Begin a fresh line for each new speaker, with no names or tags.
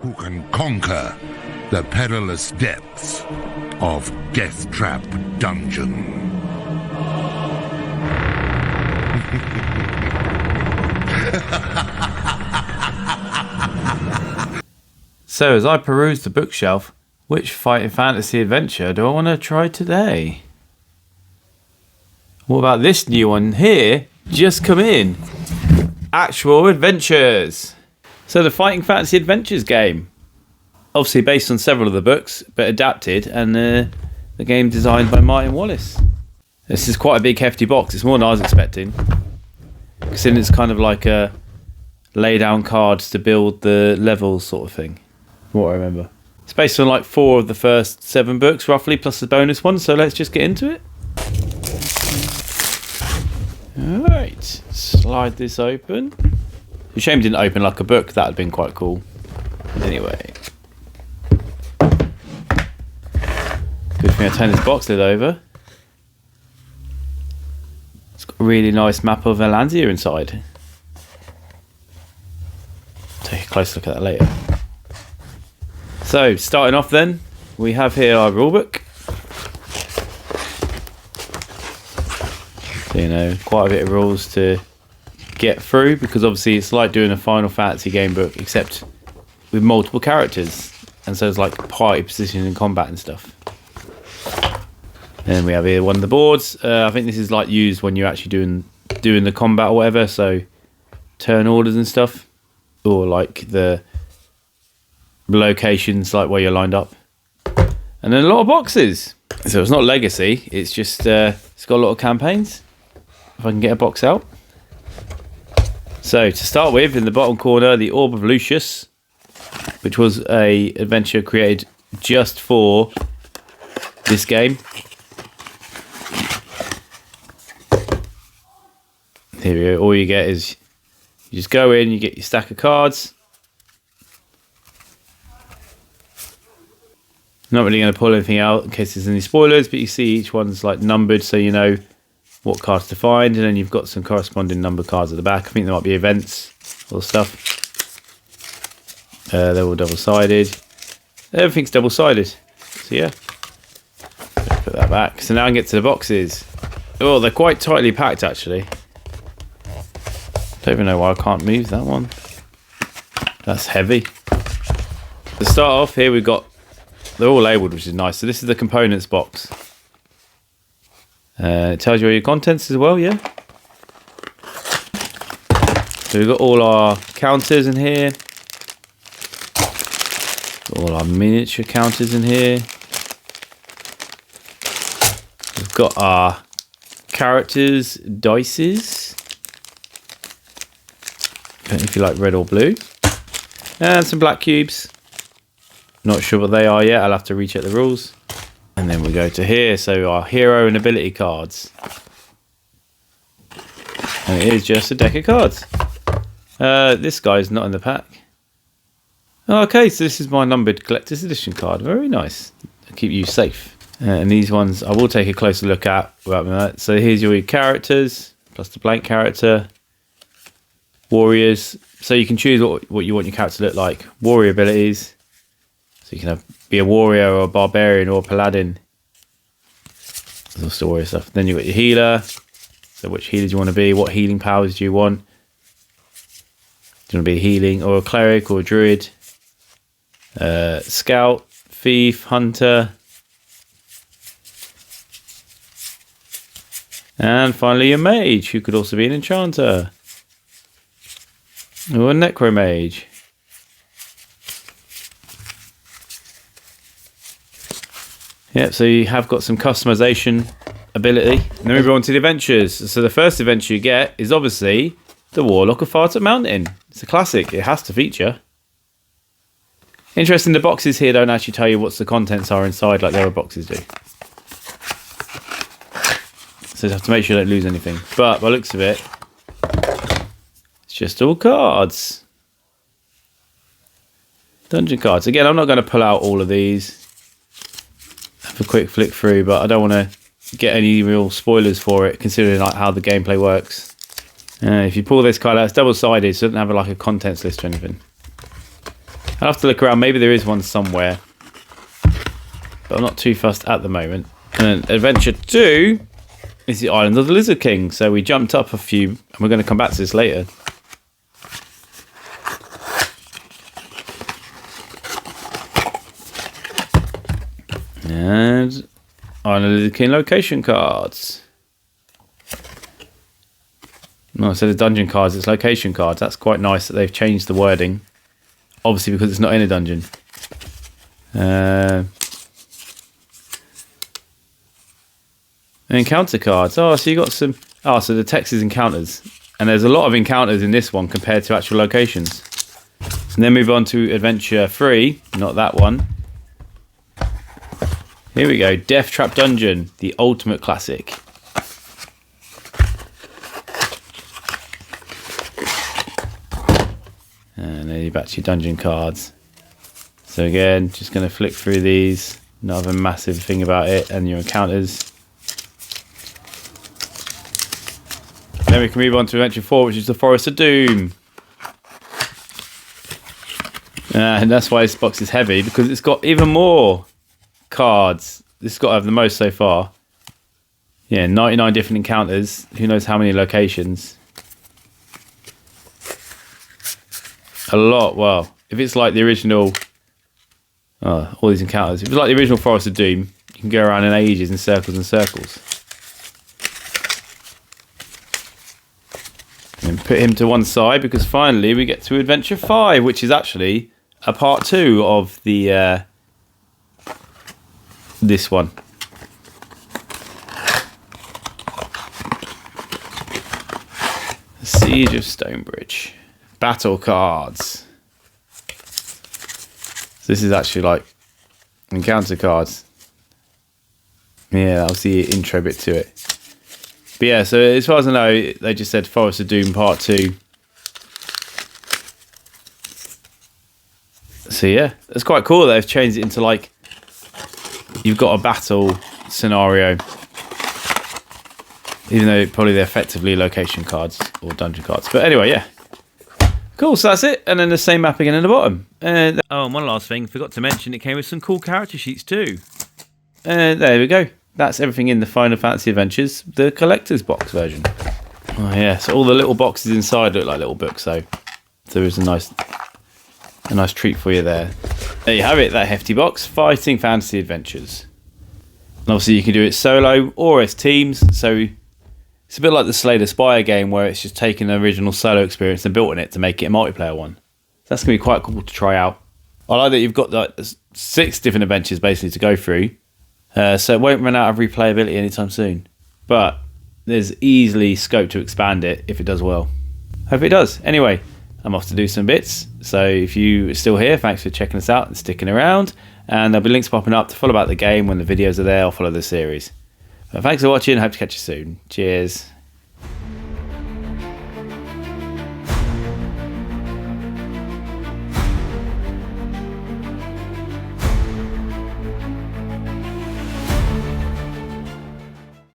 who can conquer the perilous depths of Deathtrap Dungeon.
So as I peruse the bookshelf, which fighting fantasy adventure do I want to try today? What about this new one here? Just come in. Actual Adventures. So the Fighting Fantasy Adventures game. Obviously based on several of the books, but adapted, and the game designed by Martin Wallace. This is quite a big hefty box. It's more than I was expecting. Considering it's kind of like a lay down cards to build the levels sort of thing. From what I remember. It's based on like 4 of the first 7 books roughly, plus the bonus one, so let's just get into it. Alright, slide this open. It's a shame it didn't open like a book, that would have been quite cool. Anyway. Good thing I turned this box lid over. It's got a really nice map of Erlandia inside. Take a close look at that later. So, starting off then, we have here our rulebook. So, you know, quite a bit of rules to get through, because obviously it's like doing a Final Fantasy game book, except with multiple characters. And so it's like party positioning and combat and stuff. And we have here one of the boards. I think this is like used when you're actually doing the combat or whatever, so turn orders and stuff. Or like the locations, like where you're lined up. And then a lot of boxes. So it's not legacy, it's just it's got a lot of campaigns. If I can get a box out. So to start with, in the bottom corner, the Orb of Lucius, which was a adventure created just for this game. Here we go. All you get is you just go in, you get your stack of cards. Not really going to pull anything out in case there's any spoilers, but you see each one's like numbered, so you know what cards to find, and then you've got some corresponding number cards at the back. I think there might be events or stuff. They're all double-sided. Everything's double-sided. So yeah, put that back. So now I can get to the boxes. Oh, they're quite tightly packed actually. Don't even know why I can't move that one. That's heavy. To start off here, we've got, they're all labelled, which is nice. So this is the components box. It tells you all your contents as well, yeah. So we've got all our counters in here. Got all our miniature counters in here. We've got our characters, dices. If you like red or blue. And some black cubes. Not sure what they are yet, I'll have to recheck the rules. And then we go to here, so our hero and ability cards. And it is just a deck of cards. This guy's not in the pack. Okay, so this is my numbered collector's edition card. Very nice. I'll keep you safe. And these ones I will take a closer look at. So here's your characters, plus the blank character. Warriors. So you can choose what you want your character to look like. Warrior abilities. So you can be a warrior or a barbarian or a paladin. There's also warrior stuff. Then you've got your healer. So which healer do you want to be? What healing powers do you want? Do you want to be a healing or a cleric or a druid? Scout, thief, hunter. And finally a mage, who could also be an enchanter. Or a necromage. Yep, so you have got some customization ability. And then we go on to the adventures. So the first adventure you get is obviously the Warlock of Firetop Mountain. It's a classic, it has to feature. Interesting, the boxes here don't actually tell you what the contents are inside like the other boxes do. So you have to make sure you don't lose anything. But by the looks of it, it's just all cards. Dungeon cards. Again, I'm not going to pull out all of these. Have a quick flick through, but I don't want to get any real spoilers for it, considering like how the gameplay works. If you pull this card out, it's double-sided, so it doesn't have like a contents list or anything. I'll have to look around. Maybe there is one somewhere, but I'm not too fussed at the moment. And then adventure 2 is the Island of the Lizard King. So we jumped up a few, and we're going to come back to this later. And Island of the Lizard King location cards. No, instead of dungeon cards, it's location cards. That's quite nice that they've changed the wording. Obviously, because it's not in a dungeon. Encounter cards. Oh, so you got some. Oh, so the text is encounters, and there's a lot of encounters in this one compared to actual locations. And then move on to adventure 3, not that one. Here we go. Deathtrap Dungeon, the ultimate classic. And then you're back to your dungeon cards. So again, just going to flick through these. Not have a massive thing about it. And your encounters. Then we can move on to Adventure 4, which is the Forest of Doom. And that's why this box is heavy, because it's got even more cards. This has got to have the most so far. Yeah, 99 different encounters. Who knows how many locations. A lot. Well, if it's like the original, all these encounters. If it's like the original Forest of Doom, you can go around in ages in circles and circles. And put him to one side, because finally we get to Adventure 5, which is actually a part 2 of the this one. Siege of Stonebridge. Battle cards. So this is actually like encounter cards. Yeah, that was the intro bit to it. But yeah, so as far as I know, they just said Forest of Doom Part 2. So yeah, it's quite cool that they've changed it into like, you've got a battle scenario. Even though probably they're effectively location cards or dungeon cards. But anyway, yeah. Cool, so that's it. And then the same map again in the bottom. And one last thing, forgot to mention, it came with some cool character sheets too. And there we go. That's everything in the Final Fantasy Adventures, the collector's box version. Oh yeah, so all the little boxes inside look like little books, so there is a nice treat for you there. There you have it, that hefty box, Fighting Fantasy Adventures. And obviously you can do it solo or as teams, so it's a bit like the Slay the Spire game where it's just taken the original solo experience and built on it to make it a multiplayer one. So that's going to be quite cool to try out. I like that you've got like 6 different adventures basically to go through. So it won't run out of replayability anytime soon. But there's easily scope to expand it if it does well. Hope it does. Anyway, I'm off to do some bits. So if you're still here, thanks for checking us out and sticking around. And there'll be links popping up to follow about the game when the videos are there, or follow the series. But thanks for watching. Hope to catch you soon. Cheers.